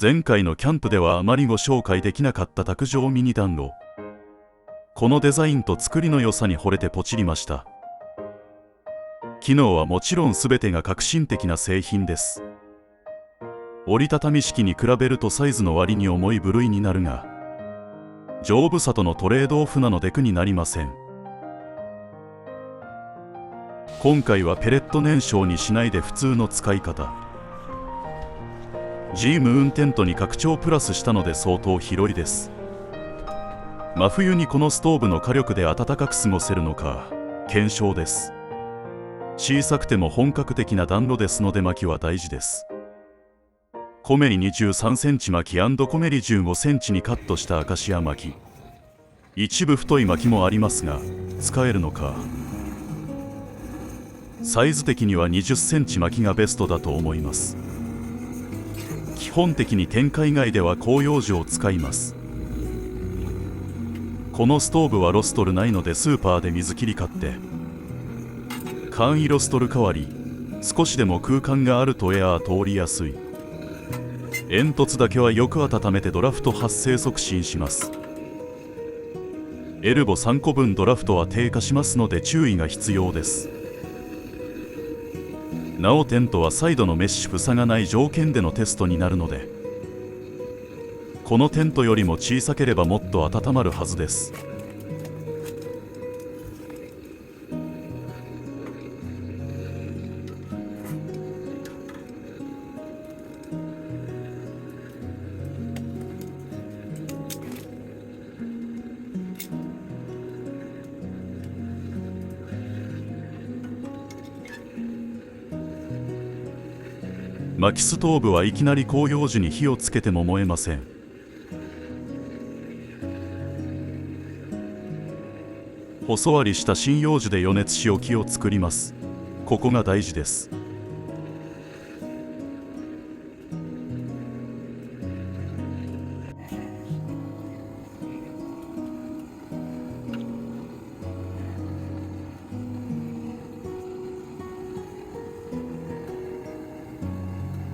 前回のキャンプではあまりご紹介できなかった卓上ミニ暖炉。このデザインと作りの良さに惚れてポチりました。機能はもちろん全てが革新的な製品です。折りたたみ式に比べるとサイズの割に重い部類になるが、丈夫さとのトレードオフなので苦になりません。今回はペレット燃焼にしないで普通の使い方。G ムーンテントに拡張プラスしたので相当広いです。真冬にこのストーブの火力で暖かく過ごせるのか検証です。小さくても本格的な暖炉ですので薪は大事です。コメリ23センチ薪&コメリ15センチにカットしたアカシア薪。一部太い薪もありますが使えるのか。サイズ的には20センチ薪がベストだと思います。基本的に展開外では広葉樹を使います。このストーブはロストルないのでスーパーで水切り買って簡易ロストル代わり。少しでも空間があるとエアー通りやすい。煙突だけはよく温めてドラフト発生促進します。エルボ3個分ドラフトは低下しますので注意が必要です。なおテントはサイドのメッシュ塞がない条件でのテストになるので、このテントよりも小さければもっと温まるはずです。薪ストーブはいきなり広葉樹に火をつけても燃えません。細割りした針葉樹で余熱し置きを作ります。ここが大事です。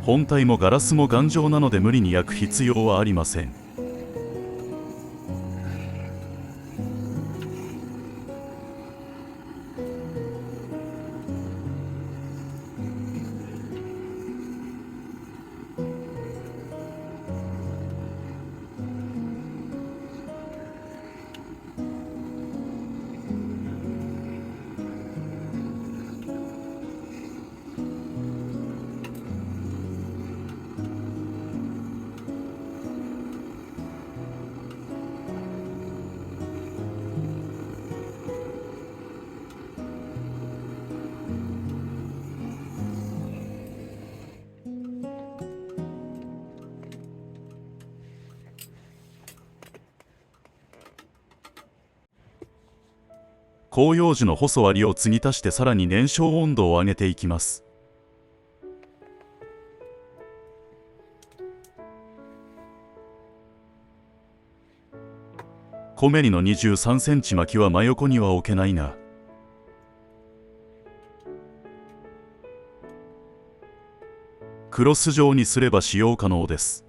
本体もガラスも頑丈なので無理に焼く必要はありません。広葉樹の細割りを継ぎ足してさらに燃焼温度を上げていきます。コメリの23センチ薪は真横には置けないが、クロス状にすれば使用可能です。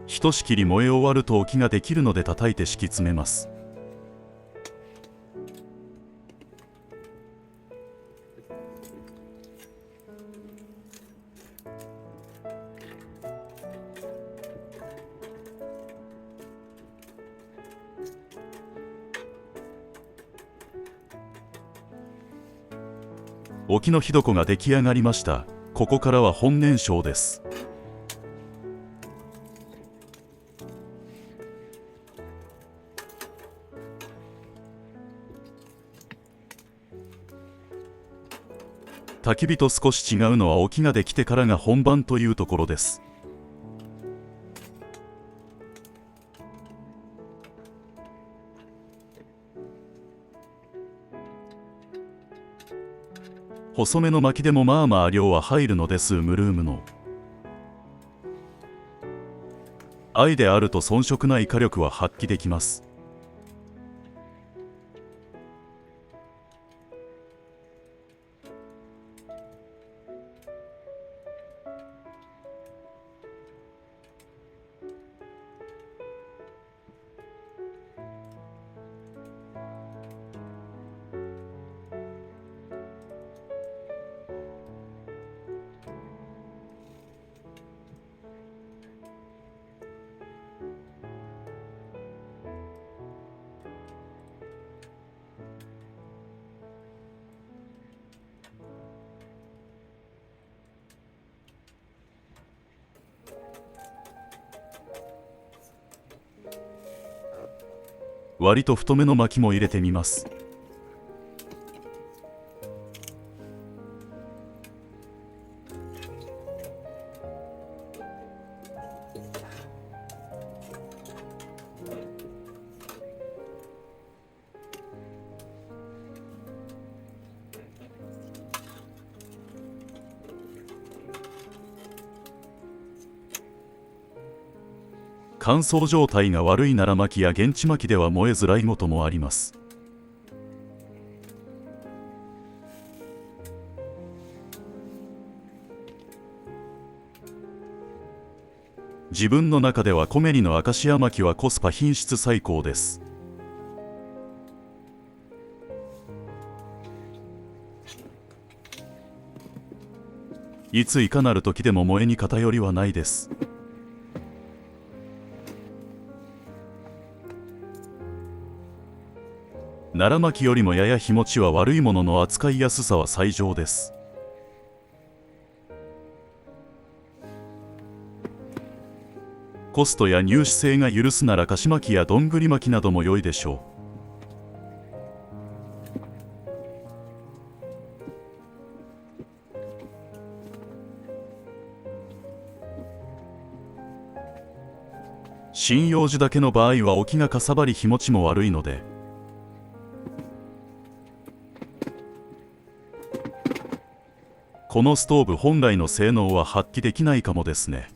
ひとしきり燃え終わると置きができるので叩いて敷き詰めます。置きの火床が出来上がりました。ここからは本燃焼です。焚き火と少し違うのは沖ができてからが本番というところです。細めの薪でもまあまあ量は入るのです。ムルームの愛であると遜色ない火力は発揮できます。割と太めの薪も入れてみます。乾燥状態が悪いなら薪や現地薪では燃えづらいこともあります。自分の中ではコメリのアカシア薪はコスパ品質最高です。いついかなる時でも燃えに偏りはないです。奈良巻よりもやや日持ちは悪いものの扱いやすさは最上です。コストや入手性が許すなら菓子巻きやどんぐり巻きなども良いでしょう。針葉樹だけの場合は沖がかさばり日持ちも悪いので、このストーブ本来の性能は発揮できないかもですね。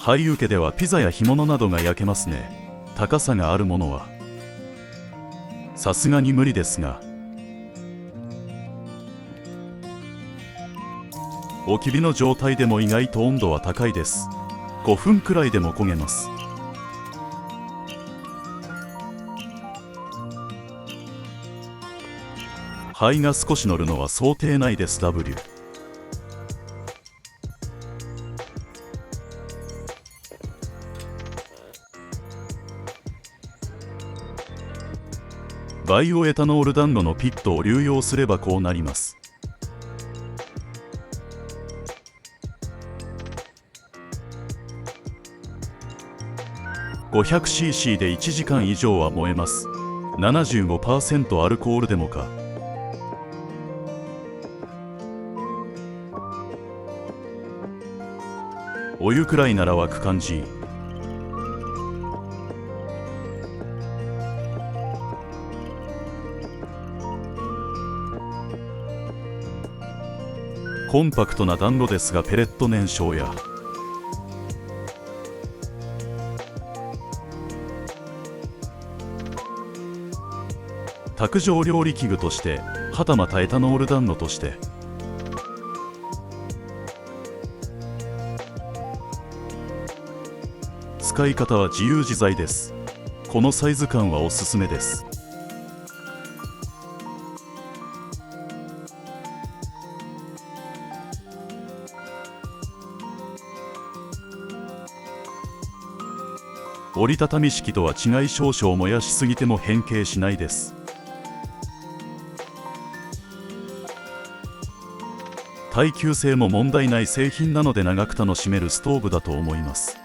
廃受けではピザや干物などが焼けますね。高さがあるものはさすがに無理ですが、おき火の状態でも意外と温度は高いです。5分くらいでも焦げます。灰が少し乗るのは想定内です。 W。 バイオエタノール暖炉のピットを流用すればこうなります。500cc で1時間以上は燃えます。75% アルコールでもか。お湯くらいなら沸く感じ。コンパクトな暖炉ですがペレット燃焼や卓上料理器具として、はたまたエタノール暖炉として、使い方は自由自在です。このサイズ感はおすすめです。折りたたみ式とは違い、少々燃やしすぎても変形しないです。耐久性も問題ない製品なので長く楽しめるストーブだと思います。